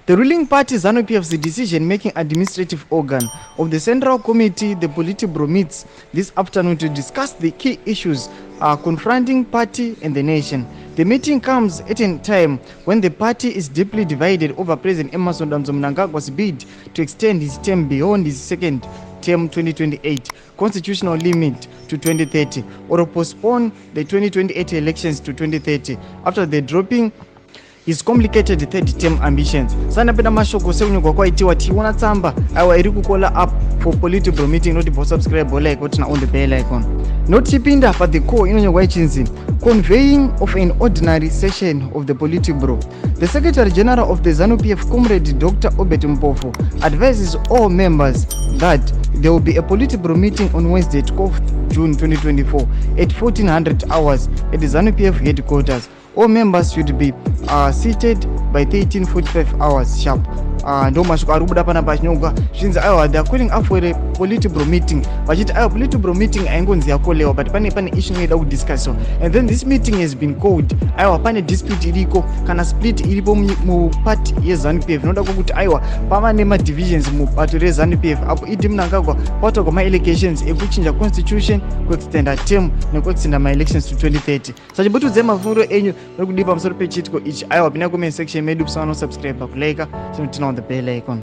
The ruling party ZANU-PF's decision-making administrative organ of the Central Committee, the Politburo, meets this afternoon to discuss the key issues confronting party and the nation. The meeting comes at a time when the party is deeply divided over President Emmerson Mnangagwa's bid to extend his term beyond his second term 2028 constitutional limit to 2030 or postpone the 2028 elections to 2030 after the dropping his complicated third term ambitions. Sana pena mashoko seunyugwa kwaitiwa tiona tsamba awa iri kukola up for Politburo meeting not for subscribe or like what na on the bell icon. Not chipinda but the core inonyugwa ichinzi conveying of an ordinary session of the Politburo. The Secretary General of the ZANU-PF, Comrade Dr. Obet Mpofu, advises all members that there will be a Politburo meeting on Wednesday, 12th June 2024 at 1400 hours at the ZANU-PF headquarters. All members should be seated by 13:45 hours sharp. Ndo mashoko ari kubuda pana pachinyorwa zvinzi aiwa they are calling up for a Politburo meeting vachiti aiwa Politburo meeting aingonzi yakolewa but pane issue inoda kudiscusswa and then this meeting has been called aiwa pane dispute iriko kana split iripo mupati yeZANU-PF inoda kuti aiwa pava nemadivisions mubato reZANU-PF apo idi Mnangagwa pautagwa ma-elections ekuchinja constitution kuextenda term nekuextenda ma-elections to 2030 sachibutudze mafungiro enyu nekudipa pamusoro pechitiko ichi aiwa pinda comment section medu kusana no subscribe kulike sinotina on the bell icon.